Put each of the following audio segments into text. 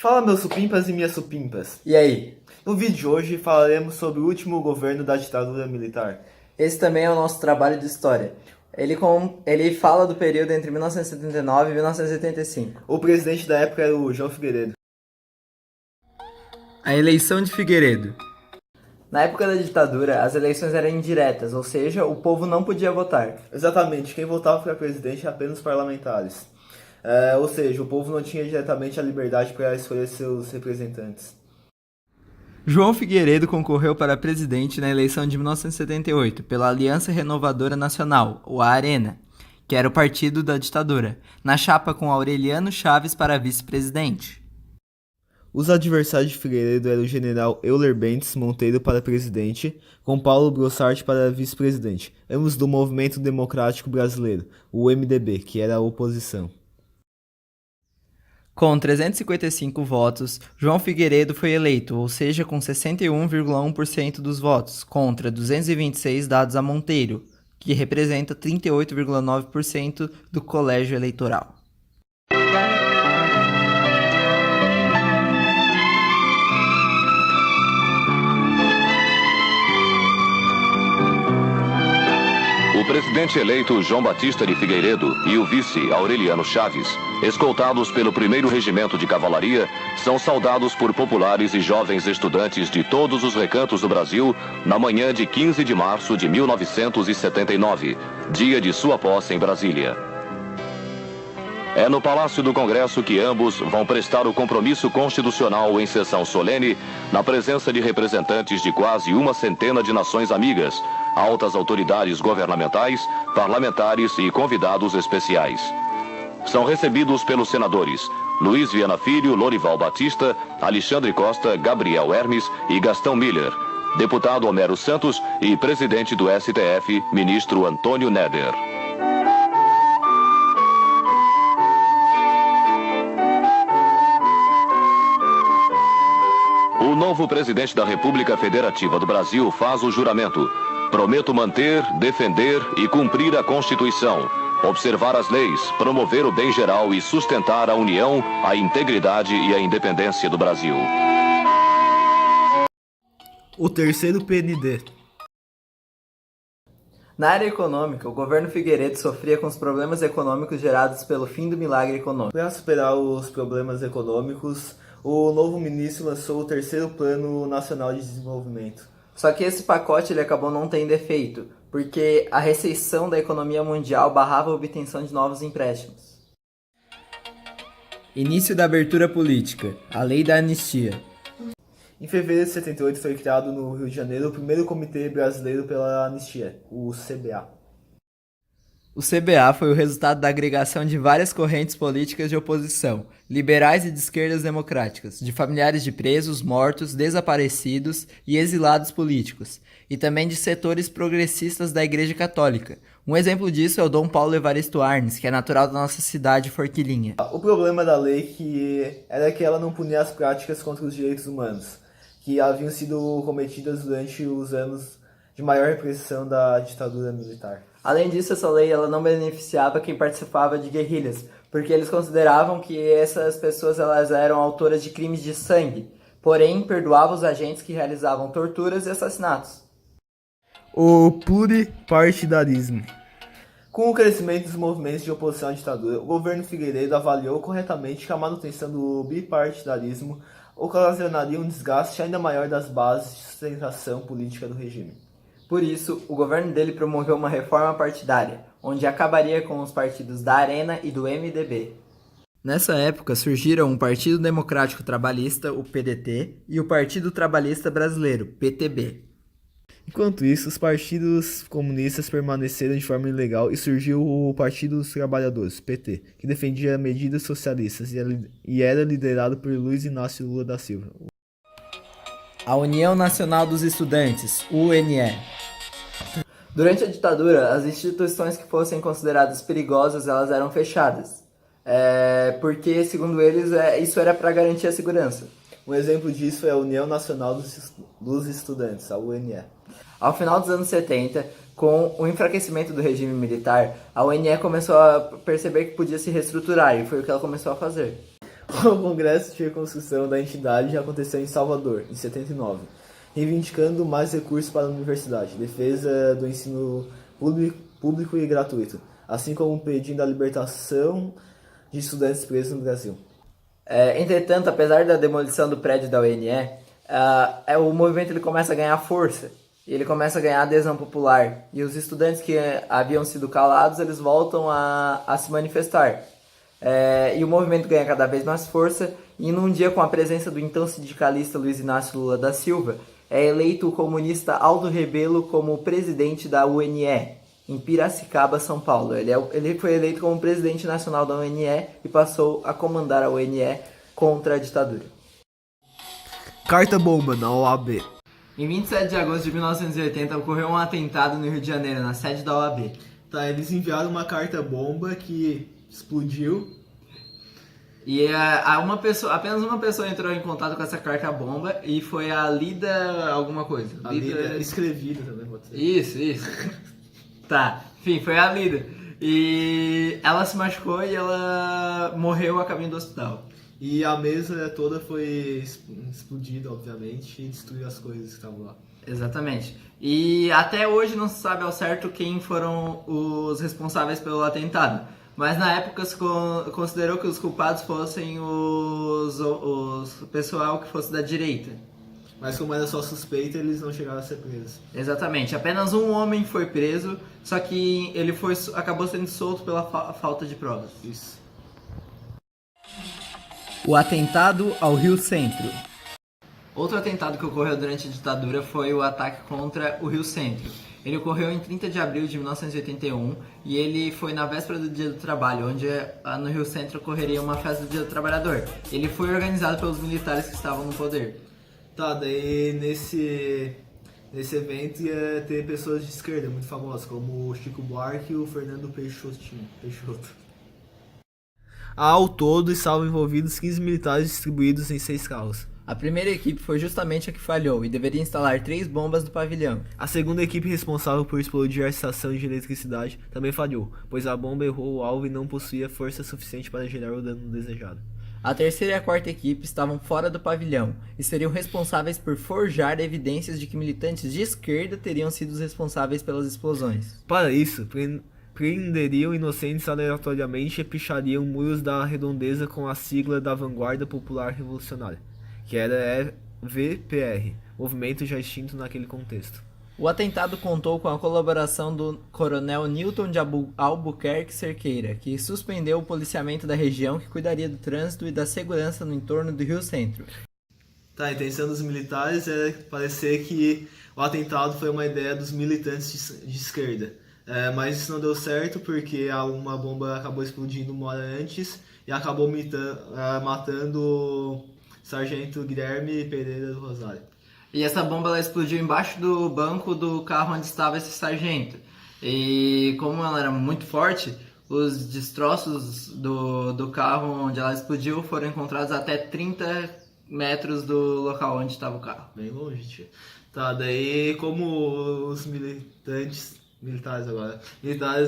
Fala, meus supimpas e minhas supimpas. E aí? No vídeo de hoje falaremos sobre o último governo da ditadura militar. Esse também é o nosso trabalho de história. Ele fala do período entre 1979 e 1985. O presidente da época era o João Figueiredo. A eleição de Figueiredo. Na época da ditadura, as eleições eram indiretas, ou seja, o povo não podia votar. Exatamente, quem votava para presidente era apenas os parlamentares. Ou seja, o povo não tinha diretamente a liberdade para escolher seus representantes. João Figueiredo concorreu para presidente na eleição de 1978 pela Aliança Renovadora Nacional, ou ARENA, que era o partido da ditadura, na chapa com Aureliano Chaves para vice-presidente. Os adversários de Figueiredo eram o general Euler Bentes Monteiro para presidente, com Paulo Brossart para vice-presidente, ambos do Movimento Democrático Brasileiro, o MDB, que era a oposição. Com 355 votos, João Figueiredo foi eleito, ou seja, com 61,1% dos votos, contra 226 dados a Monteiro, que representa 38,9% do colégio eleitoral. O presidente eleito João Batista de Figueiredo e o vice Aureliano Chaves, escoltados pelo 1º Regimento de Cavalaria, são saudados por populares e jovens estudantes de todos os recantos do Brasil na manhã de 15 de março de 1979, dia de sua posse em Brasília. É no Palácio do Congresso que ambos vão prestar o compromisso constitucional em sessão solene, na presença de representantes de quase uma centena de nações amigas, altas autoridades governamentais, parlamentares e convidados especiais. São recebidos pelos senadores Luiz Viana Filho, Lorival Batista, Alexandre Costa, Gabriel Hermes e Gastão Miller, deputado Homero Santos e presidente do STF, ministro Antônio Neder. O novo presidente da República Federativa do Brasil faz o juramento. Prometo manter, defender e cumprir a Constituição, observar as leis, promover o bem geral e sustentar a união, a integridade e a independência do Brasil. O terceiro PND. Na área econômica, o governo Figueiredo sofria com os problemas econômicos gerados pelo fim do milagre econômico. Para superar os problemas econômicos, o novo ministro lançou o terceiro Plano Nacional de Desenvolvimento. Só que esse pacote ele acabou não tendo efeito, porque a recessão da economia mundial barrava a obtenção de novos empréstimos. Início da abertura política, a Lei da Anistia. Em fevereiro de 78 foi criado no Rio de Janeiro o primeiro Comitê Brasileiro pela Anistia, o CBA. O CBA foi o resultado da agregação de várias correntes políticas de oposição, liberais e de esquerdas democráticas, de familiares de presos, mortos, desaparecidos e exilados políticos, e também de setores progressistas da Igreja Católica. Um exemplo disso é o Dom Paulo Evaristo Arnes, que é natural da nossa cidade, Forquilinha. O problema da lei era que ela não punia as práticas contra os direitos humanos, que haviam sido cometidas durante os anos de maior repressão da ditadura militar. Além disso, essa lei ela não beneficiava quem participava de guerrilhas, porque eles consideravam que essas pessoas elas eram autoras de crimes de sangue, porém perdoava os agentes que realizavam torturas e assassinatos. O pluripartidarismo. Com o crescimento dos movimentos de oposição à ditadura, o governo Figueiredo avaliou corretamente que a manutenção do bipartidarismo ocasionaria um desgaste ainda maior das bases de sustentação política do regime. Por isso, o governo dele promoveu uma reforma partidária, onde acabaria com os partidos da Arena e do MDB. Nessa época surgiram o Partido Democrático Trabalhista, o PDT, e o Partido Trabalhista Brasileiro, PTB. Enquanto isso, os partidos comunistas permaneceram de forma ilegal e surgiu o Partido dos Trabalhadores, PT, que defendia medidas socialistas e era liderado por Luiz Inácio Lula da Silva. A União Nacional dos Estudantes, UNE. Durante a ditadura, as instituições que fossem consideradas perigosas, elas eram fechadas. Porque, segundo eles, isso era para garantir a segurança. Um exemplo disso é a União Nacional dos Estudantes, a UNE. Ao final dos anos 70, com o enfraquecimento do regime militar, a UNE começou a perceber que podia se reestruturar e foi o que ela começou a fazer. O Congresso de Reconstrução da entidade aconteceu em Salvador, em 79, reivindicando mais recursos para a universidade, defesa do ensino público e gratuito, assim como pedindo a libertação de estudantes presos no Brasil. Entretanto, apesar da demolição do prédio da UNE, o movimento ele começa a ganhar força. E ele começa a ganhar adesão popular. E os estudantes que haviam sido calados, eles voltam a se manifestar. E o movimento ganha cada vez mais força. E num dia, com a presença do então sindicalista Luiz Inácio Lula da Silva, é eleito o comunista Aldo Rebelo como presidente da UNE, em Piracicaba, São Paulo. Ele foi eleito como presidente nacional da UNE e passou a comandar a UNE contra a ditadura. Carta-bomba na OAB. Em 27 de agosto de 1980, ocorreu um atentado no Rio de Janeiro, na sede da OAB. Eles enviaram uma carta-bomba que explodiu. E apenas uma pessoa entrou em contato com essa carta-bomba e foi a Lida alguma coisa. A Lida escrevida também, pode ser. Isso. Tá, enfim, foi a Lida. E ela se machucou e ela morreu a caminho do hospital. E a mesa toda foi explodida, obviamente, e destruiu as coisas que estavam lá. Exatamente. E até hoje não se sabe ao certo quem foram os responsáveis pelo atentado. Mas na época se considerou que os culpados fossem o pessoal que fosse da direita. Mas como era só suspeita, eles não chegaram a ser presos. Exatamente. Apenas um homem foi preso, só que ele acabou sendo solto pela falta de provas. Isso. O atentado ao Rio Centro. Outro atentado que ocorreu durante a ditadura foi o ataque contra o Rio Centro. Ele ocorreu em 30 de abril de 1981 e ele foi na véspera do Dia do Trabalho, onde no Rio Centro ocorreria uma festa do Dia do Trabalhador. Ele foi organizado pelos militares que estavam no poder. Daí nesse evento ia ter pessoas de esquerda muito famosas, como o Chico Buarque e o Fernando Peixoto. Ao todo estavam envolvidos 15 militares distribuídos em 6 carros. A primeira equipe foi justamente a que falhou e deveria instalar 3 bombas no pavilhão. A segunda equipe responsável por explodir a estação de eletricidade também falhou, pois a bomba errou o alvo e não possuía força suficiente para gerar o dano desejado. A terceira e a quarta equipe estavam fora do pavilhão e seriam responsáveis por forjar evidências de que militantes de esquerda teriam sido os responsáveis pelas explosões. Para isso, prenderiam inocentes aleatoriamente e pichariam muros da redondeza com a sigla da Vanguarda Popular Revolucionária, que era VPR, movimento já extinto naquele contexto. O atentado contou com a colaboração do coronel Newton de Albuquerque Cerqueira, que suspendeu o policiamento da região que cuidaria do trânsito e da segurança no entorno do Rio Centro. A intenção dos militares era parecer que o atentado foi uma ideia dos militantes de esquerda. Mas isso não deu certo porque uma bomba acabou explodindo uma hora antes e acabou matando o sargento Guilherme Pereira do Rosário. E essa bomba ela explodiu embaixo do banco do carro onde estava esse sargento. E como ela era muito forte, os destroços do carro onde ela explodiu foram encontrados até 30 metros do local onde estava o carro. Bem longe, tio. Daí como os militares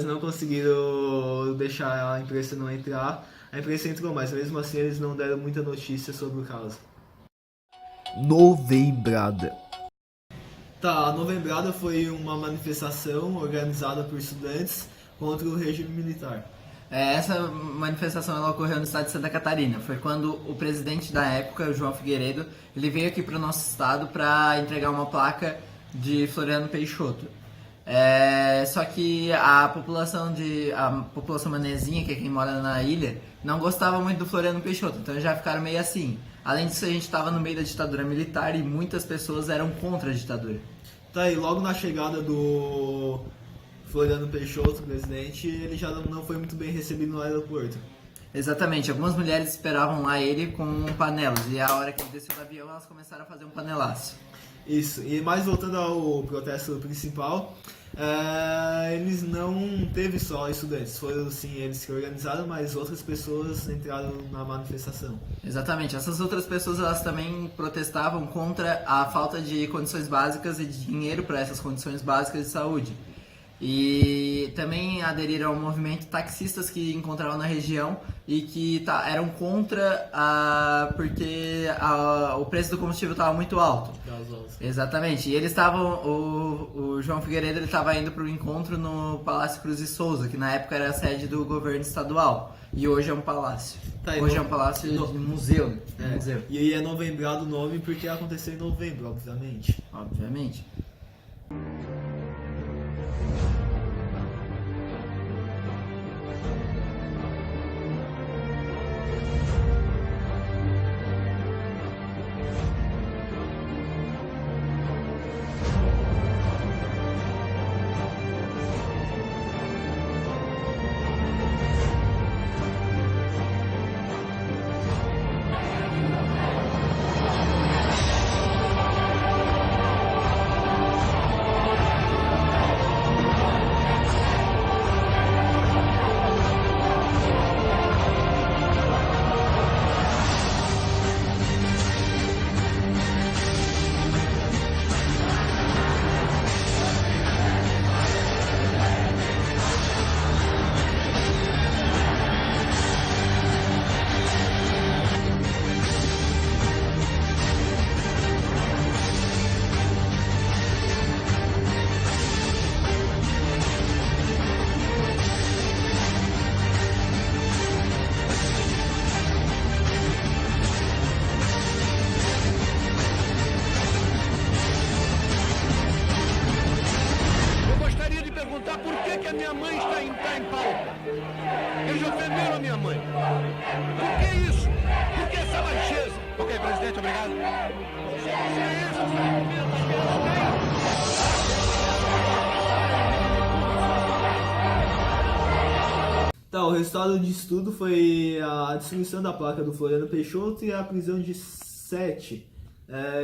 não conseguiram deixar a imprensa não entrar, a imprensa entrou, mas mesmo assim eles não deram muita notícia sobre o caso. Novembrada. A Novembrada foi uma manifestação organizada por estudantes contra o regime militar. Essa manifestação ela ocorreu no estado de Santa Catarina. Foi quando o presidente da época, o João Figueiredo, ele veio aqui para o nosso estado para entregar uma placa de Floriano Peixoto. Só que a população manezinha, que é quem mora na ilha, não gostava muito do Floriano Peixoto, então já ficaram meio assim. Além disso, a gente estava no meio da ditadura militar e muitas pessoas eram contra a ditadura. E logo na chegada do Floriano Peixoto, o presidente, ele já não foi muito bem recebido no aeroporto. Exatamente, algumas mulheres esperavam lá ele com panelas e a hora que ele desceu do avião elas começaram a fazer um panelaço. Isso, e mais voltando ao protesto principal, eles não teve só estudantes, foram sim eles que organizaram, mas outras pessoas entraram na manifestação. Exatamente, essas outras pessoas elas também protestavam contra a falta de condições básicas e de dinheiro para essas condições básicas de saúde. E também aderiram ao movimento taxistas que encontraram na região e que eram contra porque o preço do combustível estava muito alto. Exatamente. E eles estavam. O João Figueiredo estava indo para o encontro no Palácio Cruz e Souza, que na época era a sede do governo estadual. E hoje é um palácio. Hoje é um palácio de museu. Museu. E aí é novembrado o nome porque aconteceu em novembro, obviamente. Obviamente. Perguntar por que a minha mãe está em pauta. Eles ofenderam a minha mãe. Por que isso? Por que essa baixeza? Ok, presidente, obrigado. Tá, o resultado de estudo foi a destruição da placa do Floriano Peixoto e a prisão de 7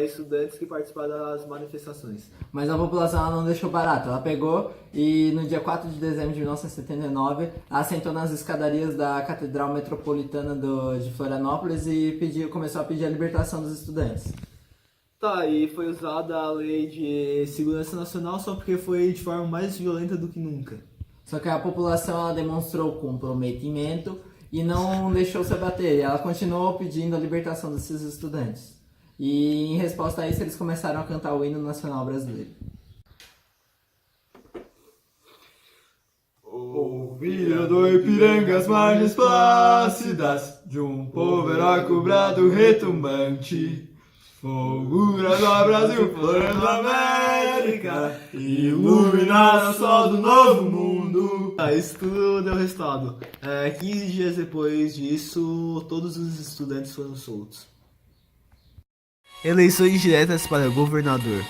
estudantes que participaram das manifestações. Mas a população ela não deixou barato. Ela pegou e no dia 4 de dezembro de 1979 assentou nas escadarias da Catedral Metropolitana de Florianópolis e começou a pedir a libertação dos estudantes. Tá, e foi usada a Lei de Segurança Nacional só porque foi de forma mais violenta do que nunca. Só que a população ela demonstrou comprometimento e não deixou se abater. Ela continuou pedindo a libertação desses estudantes. E em resposta a isso, eles começaram a cantar o hino nacional brasileiro. Ouviram do Ipiranga as margens plácidas de um povo heróico brado retumbante. Fulguras ao Brasil, florando a América, iluminado o sol do novo mundo. Isso tudo deu resultado. 15 dias depois disso, todos os estudantes foram soltos. Eleições diretas para governador.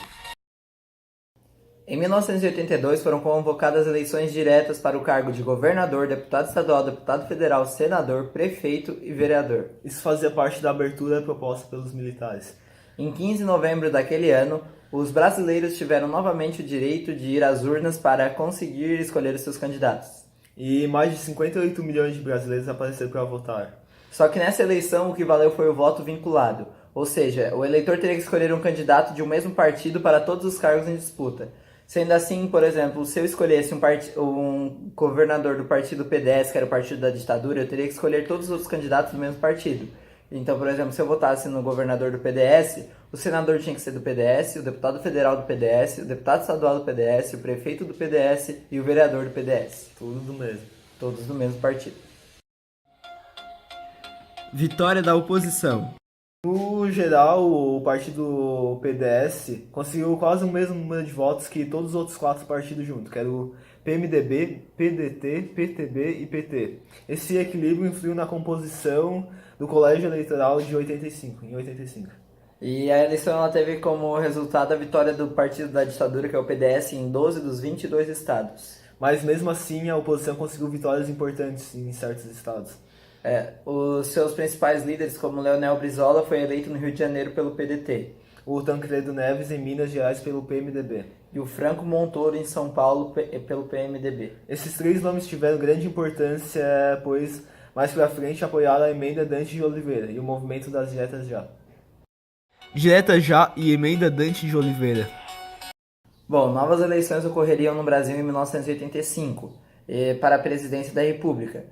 Em 1982 foram convocadas eleições diretas para o cargo de governador, deputado estadual, deputado federal, senador, prefeito e vereador. Isso fazia parte da abertura proposta pelos militares. Em 15 de novembro daquele ano, os brasileiros tiveram novamente o direito de ir às urnas para conseguir escolher os seus candidatos. E mais de 58 milhões de brasileiros apareceram para votar. Só que nessa eleição o que valeu foi o voto vinculado, ou seja, o eleitor teria que escolher um candidato de um mesmo partido para todos os cargos em disputa. Sendo assim, por exemplo, se eu escolhesse um governador do partido PDS, que era o partido da ditadura, eu teria que escolher todos os outros candidatos do mesmo partido. Então, por exemplo, se eu votasse no governador do PDS, o senador tinha que ser do PDS, o deputado federal do PDS, o deputado estadual do PDS, o prefeito do PDS e o vereador do PDS. Tudo do mesmo. Todos do mesmo partido. Vitória da oposição. No geral, o partido PDS conseguiu quase o mesmo número de votos que todos os outros 4 partidos juntos, que era o PMDB, PDT, PTB e PT. Esse equilíbrio influiu na composição do colégio eleitoral em 85. E a eleição ela teve como resultado a vitória do partido da ditadura, que é o PDS, em 12 dos 22 estados. Mas mesmo assim, a oposição conseguiu vitórias importantes em certos estados. Os seus principais líderes, como Leonel Brizola, foi eleito no Rio de Janeiro pelo PDT. O Tancredo Neves em Minas Gerais pelo PMDB. E o Franco Montoro em São Paulo pelo PMDB. Esses 3 nomes tiveram grande importância, pois mais pra frente apoiaram a emenda Dante de Oliveira e o movimento das diretas já. Direta já e emenda Dante de Oliveira. Bom, novas eleições ocorreriam no Brasil em 1985, para a presidência da República.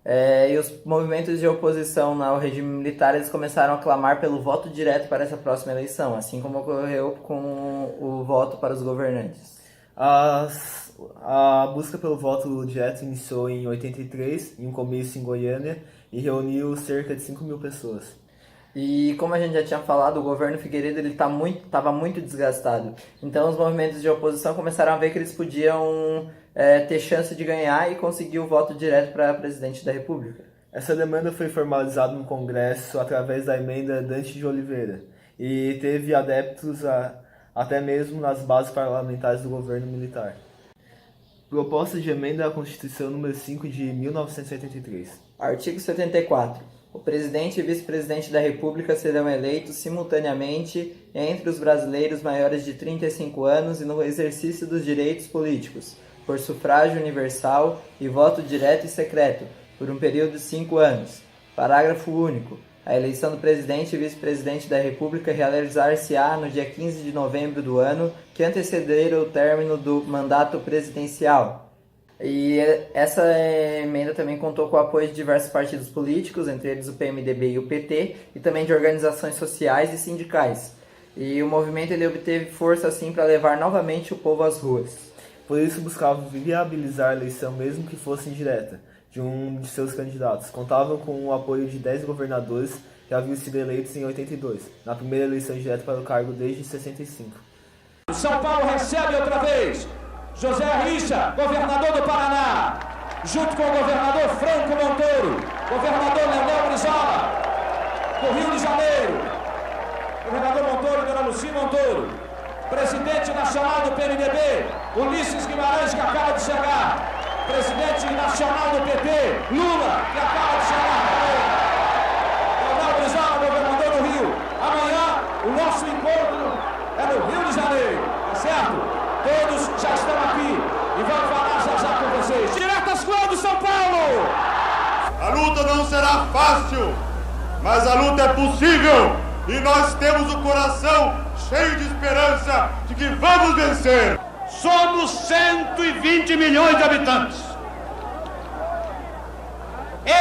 E os movimentos de oposição ao regime militar eles começaram a clamar pelo voto direto para essa próxima eleição, assim como ocorreu com o voto para os governantes. A busca pelo voto direto iniciou em 83, em um comício em Goiânia, e reuniu cerca de 5.000 pessoas. E como a gente já tinha falado, o governo Figueiredo estava muito desgastado. Então os movimentos de oposição começaram a ver que eles podiam ter chance de ganhar e conseguir o voto direto para presidente da República. Essa demanda foi formalizada no Congresso através da emenda Dante de Oliveira e teve adeptos até mesmo nas bases parlamentares do governo militar. Proposta de emenda à Constituição número 5 de 1983. Artigo 74. O presidente e vice-presidente da República serão eleitos simultaneamente entre os brasileiros maiores de 35 anos e no exercício dos direitos políticos, por sufrágio universal e voto direto e secreto, por um período de 5 anos. Parágrafo único. A eleição do presidente e vice-presidente da República realizar-se-á no dia 15 de novembro do ano que anteceder o término do mandato presidencial. E essa emenda também contou com o apoio de diversos partidos políticos, entre eles o PMDB e o PT, e também de organizações sociais e sindicais. E o movimento ele obteve força assim para levar novamente o povo às ruas. Por isso buscava viabilizar a eleição, mesmo que fosse indireta, de um de seus candidatos. Contavam com o apoio de 10 governadores que haviam sido eleitos em 82, na primeira eleição direta para o cargo desde 65. São Paulo recebe outra vez José Richa, governador do Paraná, junto com o governador Franco Montoro, governador Leonel Brizola, do Rio de Janeiro, governador Montoro e Dona Lucia Montoro, presidente nacional do PMDB, Ulisses Guimarães, que acaba de chegar, presidente nacional do PT, Lula, que acaba de chegar também, Leonel Brizola, governador do Rio. Amanhã o nosso encontro é no Rio de Janeiro, tá certo? Todos já estão aqui e vamos falar já com vocês. Diretas quando, São Paulo? A luta não será fácil, mas a luta é possível e nós temos o coração cheio de esperança de que vamos vencer. Somos 120 milhões de habitantes.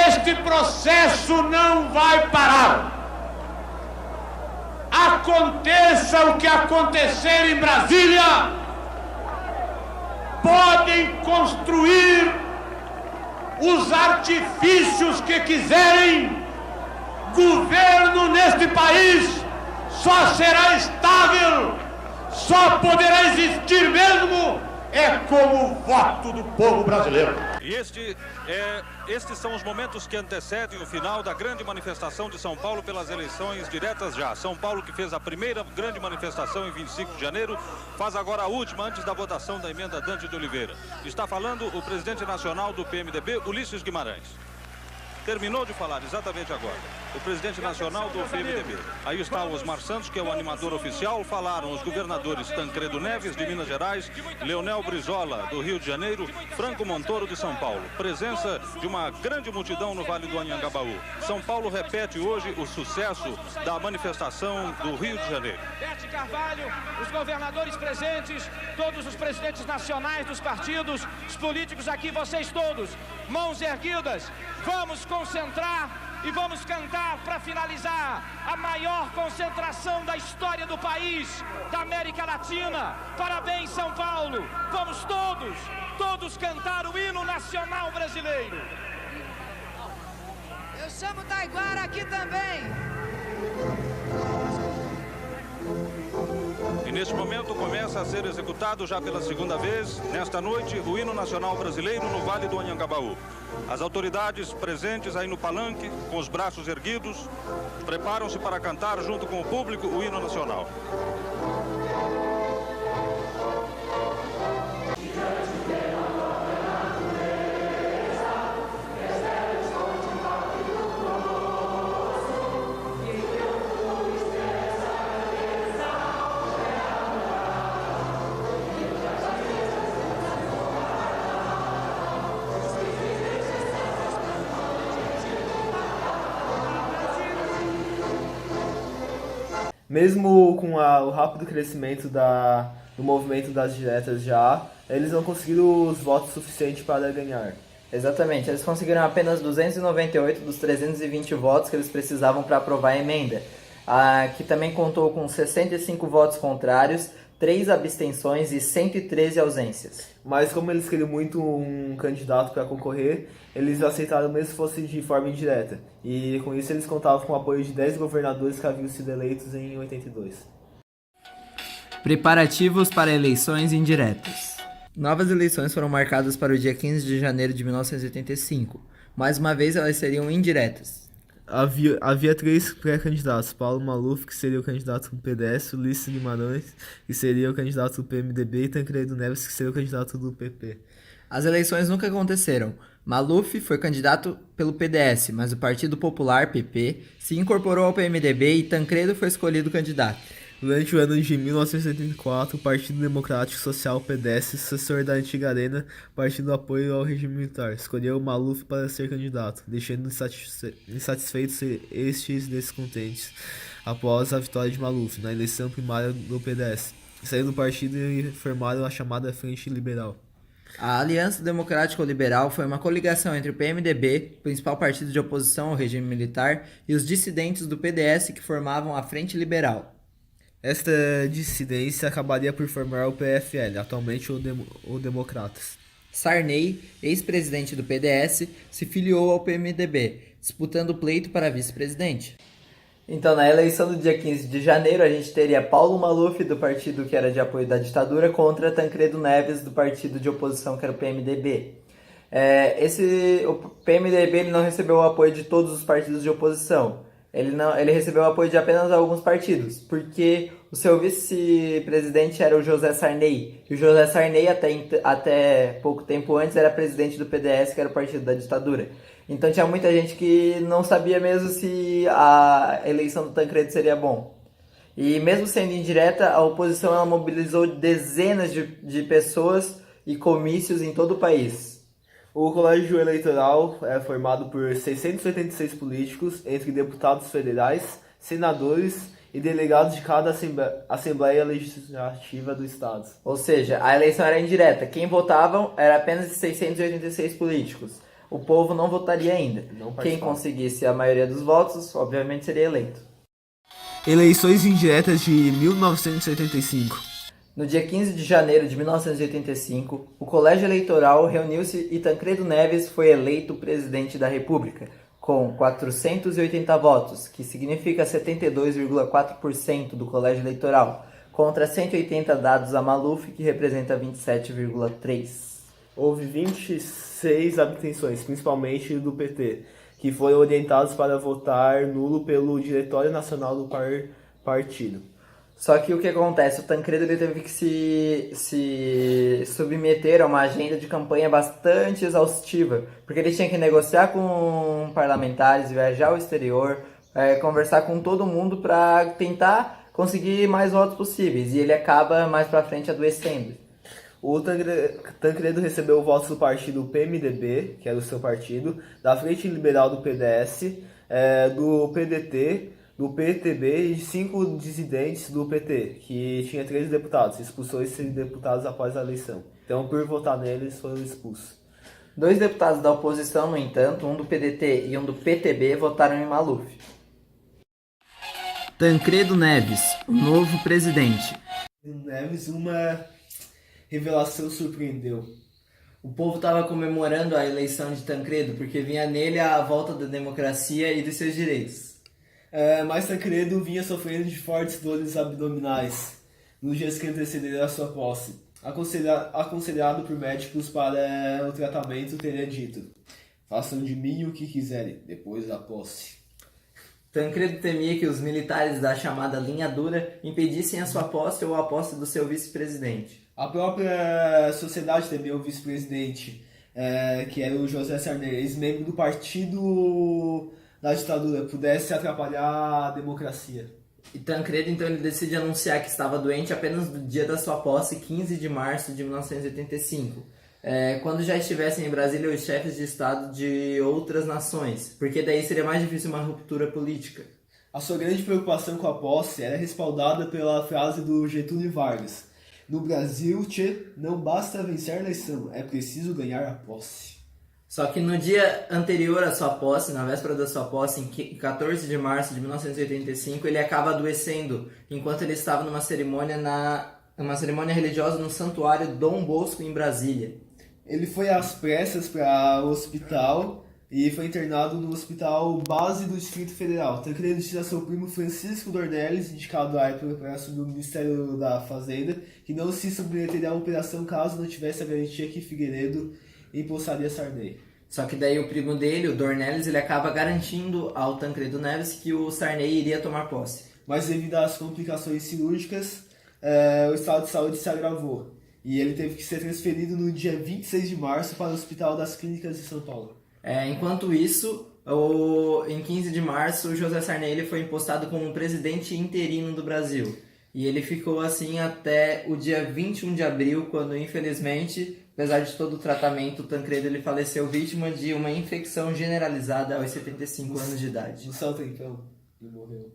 Este processo não vai parar. Aconteça o que acontecer em Brasília, podem construir os artifícios que quiserem, governo neste país só será estável, só poderá existir mesmo como o voto do povo brasileiro. E estes são os momentos que antecedem o final da grande manifestação de São Paulo pelas eleições diretas já. São Paulo, que fez a primeira grande manifestação em 25 de janeiro, faz agora a última antes da votação da emenda Dante de Oliveira. Está falando o presidente nacional do PMDB, Ulisses Guimarães. Terminou de falar exatamente agora o presidente nacional do PMDB. Aí está o Osmar Santos, que é o animador oficial. Falaram os governadores Tancredo Neves, de Minas Gerais, Leonel Brizola, do Rio de Janeiro, Franco Montoro, de São Paulo. Presença de uma grande multidão no Vale do Anhangabaú. São Paulo repete hoje o sucesso da manifestação do Rio de Janeiro. Bete Carvalho, os governadores presentes, todos os presidentes nacionais dos partidos, os políticos aqui, vocês todos, mãos erguidas, vamos concentrar e vamos cantar para finalizar a maior concentração da história do país, da América Latina. Parabéns, São Paulo. Vamos todos cantar o hino nacional brasileiro. Eu chamo Taiguara aqui também. E neste momento começa a ser executado já pela segunda vez, nesta noite, o hino nacional brasileiro no Vale do Anhangabaú. As autoridades presentes aí no palanque, com os braços erguidos, preparam-se para cantar junto com o público o hino nacional. Mesmo com o rápido crescimento da no movimento das diretas já, eles não conseguiram os votos suficientes para ganhar. Exatamente, eles conseguiram apenas 298 dos 320 votos que eles precisavam para aprovar a emenda, que também contou com 65 votos contrários, 3 abstenções e 113 ausências. Mas como eles queriam muito um candidato para concorrer, eles aceitaram mesmo se fosse de forma indireta. E com isso eles contavam com o apoio de 10 governadores que haviam sido eleitos em 82. Preparativos para eleições indiretas. Novas eleições foram marcadas para o dia 15 de janeiro de 1985. Mais uma vez elas seriam indiretas. Havia 3 pré-candidatos: Paulo Maluf, que seria o candidato do PDS, Ulisses Guimarães, que seria o candidato do PMDB, e Tancredo Neves, que seria o candidato do PP. As eleições nunca aconteceram. Maluf foi candidato pelo PDS, mas o Partido Popular, PP, se incorporou ao PMDB e Tancredo foi escolhido candidato. Durante o ano de 1984, o Partido Democrático Social, PDS, sucessor da antiga Arena, partido do apoio ao regime militar, escolheu Maluf para ser candidato, deixando insatisfeitos estes descontentes após a vitória de Maluf na eleição primária do PDS. Saíram do partido e formaram a chamada Frente Liberal. A Aliança Democrático-Liberal foi uma coligação entre o PMDB, principal partido de oposição ao regime militar, e os dissidentes do PDS que formavam a Frente Liberal. Esta dissidência acabaria por formar o PFL, atualmente o Democratas. Sarney, ex-presidente do PDS, se filiou ao PMDB, disputando o pleito para vice-presidente. Então, na eleição do dia 15 de janeiro, a gente teria Paulo Maluf, do partido que era de apoio da ditadura, contra Tancredo Neves, do partido de oposição, que era o PMDB. O PMDB ele não recebeu o apoio de todos os partidos de oposição. Ele recebeu o apoio de apenas alguns partidos, porque o seu vice-presidente era o José Sarney. E o José Sarney, até pouco tempo antes, era presidente do PDS, que era o partido da ditadura. Então tinha muita gente que não sabia mesmo se a eleição do Tancredo seria bom. E mesmo sendo indireta, a oposição ela mobilizou dezenas de pessoas e comícios em todo o país. O colégio eleitoral é formado por 686 políticos, entre deputados federais, senadores e delegados de cada Assembleia Legislativa do Estado. Ou seja, a eleição era indireta. Quem votavam era apenas 686 políticos. O povo não votaria ainda. Quem conseguisse a maioria dos votos, obviamente, seria eleito. Eleições indiretas de 1985. No dia 15 de janeiro de 1985, o Colégio Eleitoral reuniu-se e Tancredo Neves foi eleito presidente da República, com 480 votos, que significa 72,4% do Colégio Eleitoral, contra 180 dados a Maluf, que representa 27,3%. Houve 26 abstenções, principalmente do PT, que foram orientados para votar nulo pelo Diretório Nacional do partido. Só que o que acontece? O Tancredo ele teve que se submeter a uma agenda de campanha bastante exaustiva, porque ele tinha que negociar com parlamentares, viajar ao exterior, conversar com todo mundo para tentar conseguir mais votos possíveis, e ele acaba mais para frente adoecendo. O Tancredo recebeu votos do partido PMDB, que era o seu partido, da Frente Liberal do PDS, do PDT, do PTB e 5 dissidentes do PT, que tinha 13 deputados. Expulsou esses deputados após a eleição. Então, por votar neles, foram expulsos. 2 deputados da oposição, no entanto, um do PDT e um do PTB, votaram em Maluf. Tancredo Neves, o novo presidente. Neves, uma revelação surpreendeu. O povo estava comemorando a eleição de Tancredo, porque vinha nele a volta da democracia e dos seus direitos. Mas Tancredo vinha sofrendo de fortes dores abdominais nos dias que antecederam a sua posse. Aconselhado por médicos para o tratamento, teria dito: façam de mim o que quiserem, depois da posse. Tancredo temia que os militares da chamada linha dura impedissem a sua posse ou a posse do seu vice-presidente. A própria sociedade temeu o vice-presidente, que era o José Sarney, ex-membro do partido da ditadura, pudesse atrapalhar a democracia. E Tancredo, então, ele decide anunciar que estava doente apenas no dia da sua posse, 15 de março de 1985, quando já estivessem em Brasília os chefes de Estado de outras nações, porque daí seria mais difícil uma ruptura política. A sua grande preocupação com a posse era respaldada pela frase do Getúlio Vargas: No Brasil, não basta vencer a eleição, é preciso ganhar a posse. Só que no dia anterior à sua posse, na véspera da sua posse, em 14 de março de 1985, ele acaba adoecendo enquanto ele estava numa cerimônia religiosa no Santuário Dom Bosco, em Brasília. Ele foi às pressas para o hospital e foi internado no Hospital Base do Distrito Federal. Tancredo tinha seu primo Francisco Dornelles, indicado à época para assumir o Ministério da Fazenda, que não se submeteria à operação caso não tivesse a garantia que Figueiredo empossaria Sarney. Só que daí o primo dele, o Dornelles, ele acaba garantindo ao Tancredo Neves que o Sarney iria tomar posse. Mas devido às complicações cirúrgicas, o estado de saúde se agravou. E ele teve que ser transferido no dia 26 de março para o Hospital das Clínicas de São Paulo. Enquanto isso, em 15 de março, o José Sarney ele foi impostado como presidente interino do Brasil. E ele ficou assim até o dia 21 de abril, quando, infelizmente, apesar de todo o tratamento, o Tancredo ele faleceu vítima de uma infecção generalizada aos 75 anos de idade. No salto então, ele morreu.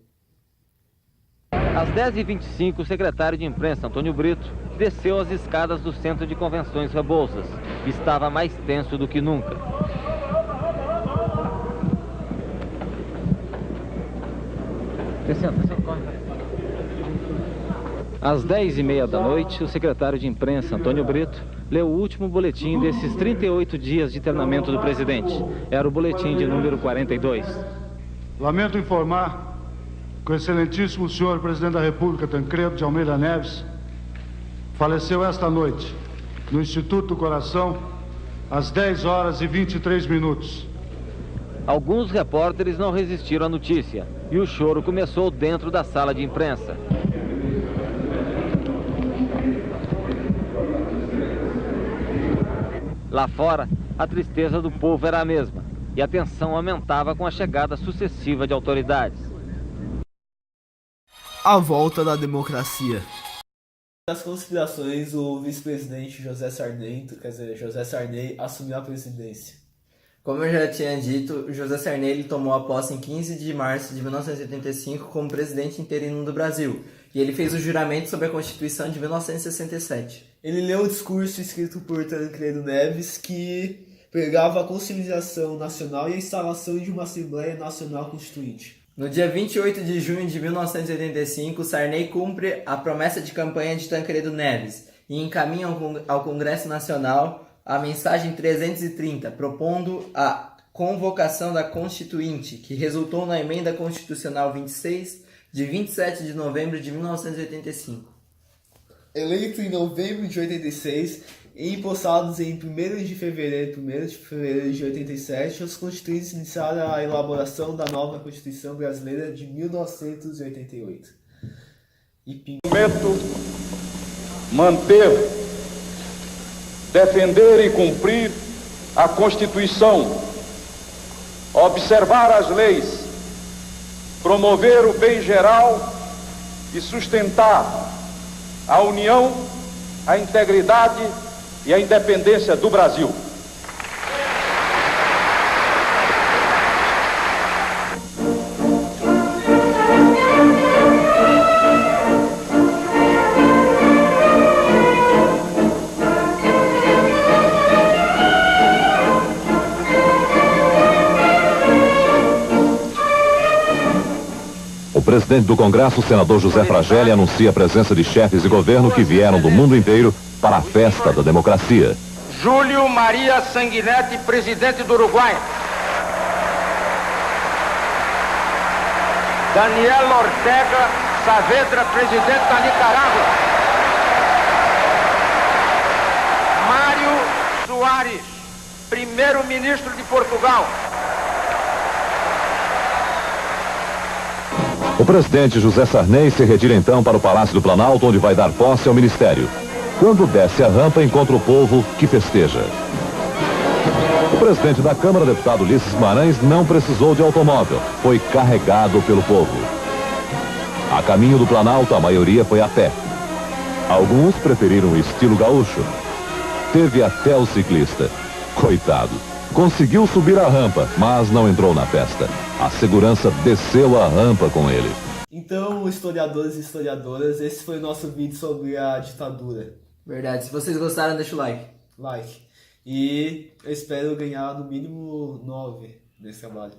Às 10h25, o secretário de imprensa, Antônio Brito, desceu as escadas do Centro de Convenções Rebouças. Estava mais tenso do que nunca. Às 10h30 da noite, o secretário de imprensa, Antônio Brito, leu o último boletim desses 38 dias de internamento do presidente. Era o boletim de número 42. Lamento informar que o excelentíssimo senhor presidente da República, Tancredo de Almeida Neves, faleceu esta noite, no Instituto do Coração, às 10h23. Alguns repórteres não resistiram à notícia e o choro começou dentro da sala de imprensa. Lá fora, a tristeza do povo era a mesma e a tensão aumentava com a chegada sucessiva de autoridades. A volta da democracia. Das conspirações, o vice-presidente José Sarney assumiu a presidência. Como eu já tinha dito, José Sarney ele tomou a posse em 15 de março de 1985 como presidente interino do Brasil. E ele fez o juramento sobre a Constituição de 1967. Ele leu o discurso escrito por Tancredo Neves que pregava a conciliação nacional e a instalação de uma Assembleia Nacional Constituinte. No dia 28 de junho de 1985, Sarney cumpre a promessa de campanha de Tancredo Neves e encaminha ao Congresso Nacional a mensagem 330, propondo a convocação da Constituinte, que resultou na Emenda Constitucional 26, de 27 de novembro de 1985. Eleito em novembro de 86 e empossados em 1º de fevereiro de 87, os constituintes iniciaram a elaboração da nova Constituição Brasileira de 1988. Prometo manter, defender e cumprir a Constituição, observar as leis, promover o bem geral e sustentar a união, a integridade e a independência do Brasil. O presidente do Congresso, o senador José Fragelli, anuncia a presença de chefes de governo que vieram do mundo inteiro para a festa da democracia. Júlio Maria Sanguinetti, presidente do Uruguai. Daniel Ortega Saavedra, presidente da Nicarágua. Mário Soares, primeiro-ministro de Portugal. O presidente José Sarney se retira então para o Palácio do Planalto, onde vai dar posse ao ministério. Quando desce a rampa, encontra o povo que festeja. O presidente da Câmara, deputado Ulisses Guimarães, não precisou de automóvel. Foi carregado pelo povo. A caminho do Planalto, a maioria foi a pé. Alguns preferiram o estilo gaúcho. Teve até o ciclista. Coitado. Conseguiu subir a rampa, mas não entrou na festa. A segurança desceu a rampa com ele. Então, historiadores e historiadoras, esse foi o nosso vídeo sobre a ditadura. Verdade. Se vocês gostaram, deixa o like. E eu espero ganhar no mínimo 9 nesse trabalho.